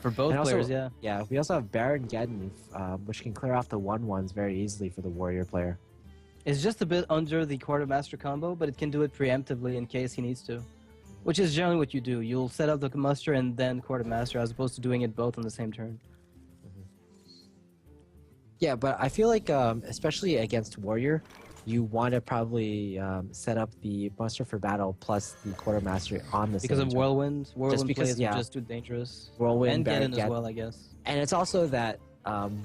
For both And also, players, yeah. Yeah, we also have Baron Geddon, which can clear off the 1/1s very easily for the warrior player. It's just a bit under the Quartermaster combo, but it can do it preemptively in case he needs to. Which is generally what you do. You'll set up the muster and then Quartermaster as opposed to doing it both on the same turn. Yeah, but I feel like, especially against warrior, you want to probably set up the muster for battle plus the quartermaster on the Because same of turn. Whirlwind. Whirlwind because, plays yeah. are just too dangerous. Whirlwind, And Baron Geddon as Geddon. well, I guess. And it's also that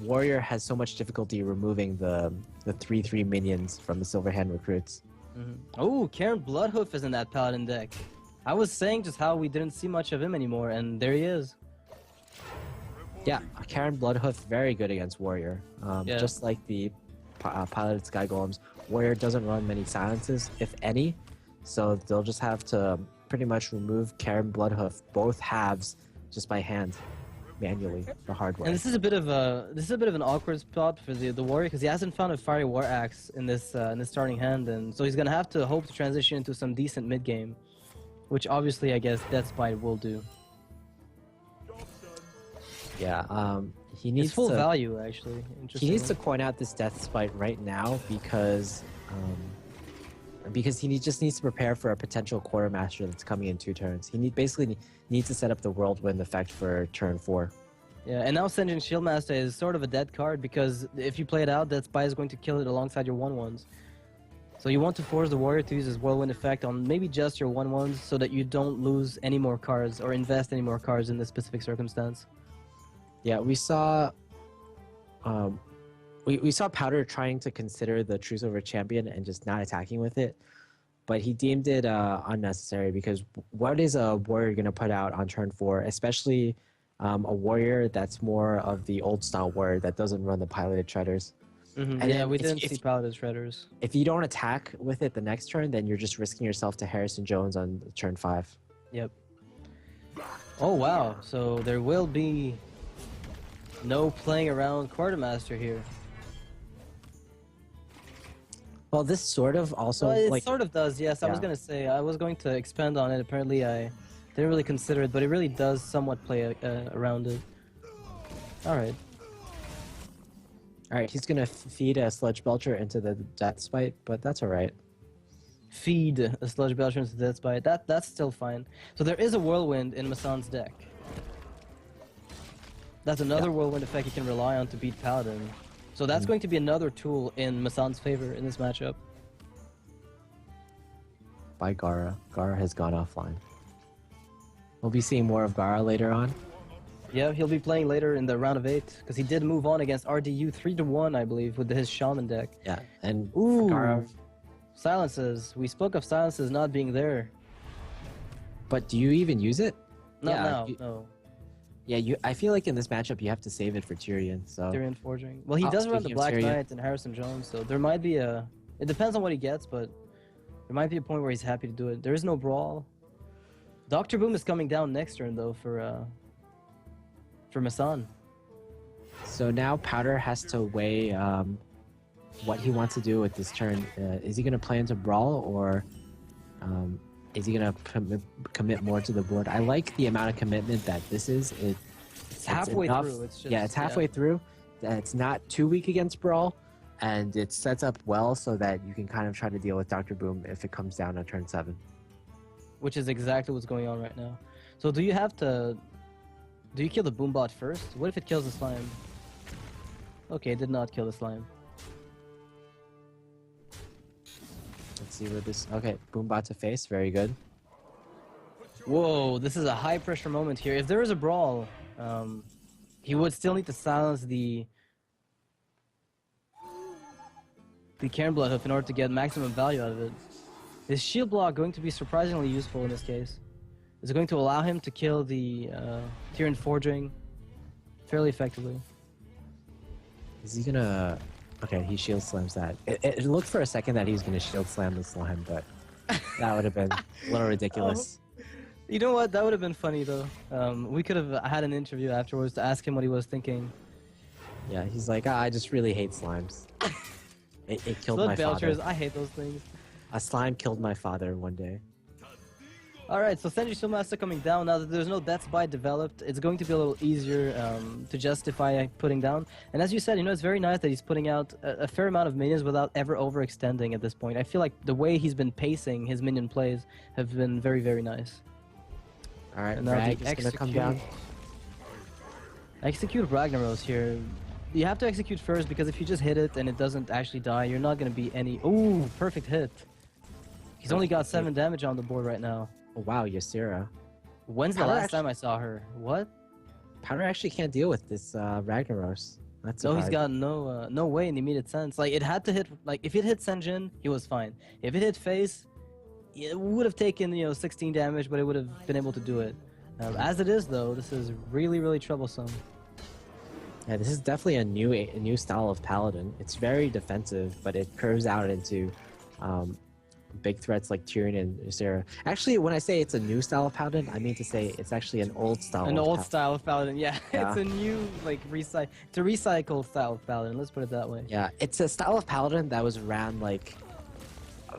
warrior has so much difficulty removing the 3/3 minions from the Silverhand recruits. Oh, Karen Bloodhoof is in that Paladin deck. I was saying just how we didn't see much of him anymore, and there he is. Yeah, Karen Bloodhoof, very good against warrior. Yeah. Just like the piloted Sky Golems, warrior doesn't run many silences, if any, so they'll just have to pretty much remove Karen Bloodhoof both halves just by hand, manually, the hard way. And this is a bit of an awkward spot for the warrior because he hasn't found a fiery war axe in this starting hand, and so he's gonna have to hope to transition into some decent mid game, which obviously I guess Deathspite will do. Yeah, he needs It's full to, value actually. he needs to coin out this Death Spite right now because he just needs to prepare for a potential quartermaster that's coming in 2 turns. He basically needs to set up the whirlwind effect for turn 4. Yeah, and now Senjin Shieldmaster is sort of a dead card because if you play it out, that spy is going to kill it alongside your 1/1s. So you want to force the warrior to use his whirlwind effect on maybe just your 1/1s so that you don't lose any more cards or invest any more cards in this specific circumstance. Yeah, we saw we saw Powder trying to consider the Truce over Champion and just not attacking with it, but he deemed it unnecessary because what is a warrior going to put out on turn 4, especially a warrior that's more of the old style warrior that doesn't run the piloted shredders. And yeah, we didn't see piloted shredders. If you don't attack with it the next turn, then you're just risking yourself to Harrison Jones on turn 5. Yep. Oh wow, so there will be no playing around Quartermaster here. Well, this sort of also Well, it sort of does, yes. I was Yeah. going to say, I was going to expand on it. Apparently, I didn't really consider it, but it really does somewhat play around it. Alright. Alright, he's gonna feed a Sludge Belcher into the Death Spite, but that's alright. Feed a Sludge Belcher into Deathspite. That's still fine. So there is a Whirlwind in Massan's deck. That's another Whirlwind effect you can rely on to beat Paladin. So that's going to be another tool in Massan's favor in this matchup. By Gara. Gara has gone offline. We'll be seeing more of Gara later on. Yeah, he'll be playing later in the round of 8, because he did move on against RDU 3-1, I believe, with his Shaman deck. Yeah, and Ooh, Gara. silences. We spoke of silences not being there. But do you even use it? Not Yeah, now, you- no. Yeah, I feel like in this matchup you have to save it for Tyrion. So Tyrion Forging. Well, he does run the speaking of Black Tyrion- Knight and Harrison Jones, so there might be a... It depends on what he gets, but there might be a point where he's happy to do it. There is no Brawl. Dr. Boom is coming down next turn, though, for Massan. So now Powder has to weigh what he wants to do with this turn. Is he going to play into Brawl, or is he going to commit more to the board? I like the amount of commitment that this is. It's halfway enough. through. It's just, Yeah, it's halfway through. It's not too weak against Brawl, and it sets up well so that you can kind of try to deal with Dr. Boom if it comes down on turn 7. Which is exactly what's going on right now. So do you have to... Do you kill the Boombot first? What if it kills the slime? Okay, it did not kill the slime. Let's see where this... Okay, Boombot to face. Very good. Whoa, this is a high pressure moment here. If there is a Brawl, he would still need to silence the Cairn Bloodhoof in order to get maximum value out of it. His shield block going to be surprisingly useful in this case. It's going to allow him to kill the Tyrion Forging fairly effectively. Is he gonna... Okay, he shield slams that. It looked for a second that he was gonna shield slam the slime, but that would have been a little ridiculous. You know what? That would have been funny though. We could have had an interview afterwards to ask him what he was thinking. Yeah, he's like, I just really hate slimes. It killed Blood my Belchers, father. I hate those things. A slime killed my father one day. Alright, so Senju Shieldmaster coming down. Now that there's no Death's Bite developed, it's going to be a little easier to justify putting down. And as you said, it's very nice that he's putting out a fair amount of minions without ever overextending at this point. I feel like the way he's been pacing his minion plays have been very, very nice. Alright, And now Rag the is gonna come down. Execute Ragnaros here. You have to execute first because if you just hit it and it doesn't actually die, you're not going to be any... Ooh, perfect hit. He's only got 7 damage on the board right now. Oh, wow, Ysera. When's the Powder last time I saw her? What? Powder actually can't deal with this Ragnaros. That's No, he's got no way in the immediate sense. Like, it had to hit... Like, if it hit Senjin, he was fine. If it hit Face, it would have taken, 16 damage, but it would have been able to do it. As it is, though, this is really, really troublesome. Yeah, this is definitely a new style of Paladin. It's very defensive, but it curves out into big threats like Tyrion and Ysera. Actually, when I say it's a new style of Paladin, I mean to say it's actually an old style. An old style of Paladin, yeah. Yeah. It's a new, it's a recycled style of Paladin. Let's put it that way. Yeah, it's a style of Paladin that was around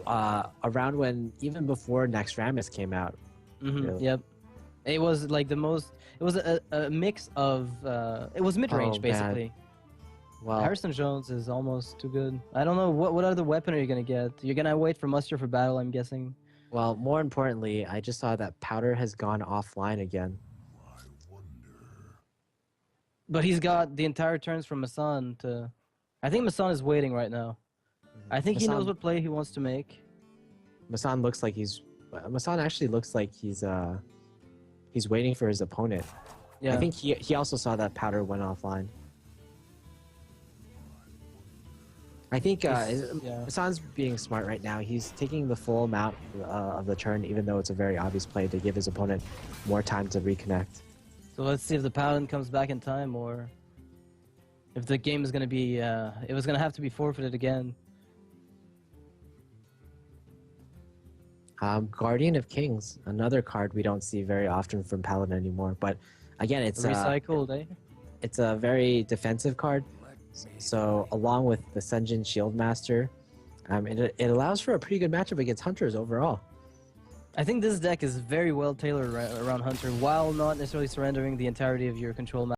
around when even before Naxxramas came out. Yep. It was like the most. It was a mix of. It was mid range basically. Well, Harrison Jones is almost too good. I don't know what other weapon are you gonna get. You're gonna wait for Muster for battle, I'm guessing. well, more importantly, I just saw that Powder has gone offline again. But he's got the entire turns from Massan to. I think Massan is waiting right now. I think he knows what play he wants to make. Massan looks like Massan actually looks like he's waiting for his opponent. Yeah. I think he also saw that Powder went offline. I think Massan's being smart right now. He's taking the full amount of the turn, even though it's a very obvious play to give his opponent more time to reconnect. So let's see if the Paladin comes back in time, or if the game is gonna be. It was gonna have to be forfeited again. Guardian of Kings, another card we don't see very often from Paladin anymore. But again, it's Recycled, eh? It's a very defensive card. So along with the Senjin Shieldmaster, it allows for a pretty good matchup against Hunters overall. I think this deck is very well tailored around Hunter, while not necessarily surrendering the entirety of your control map.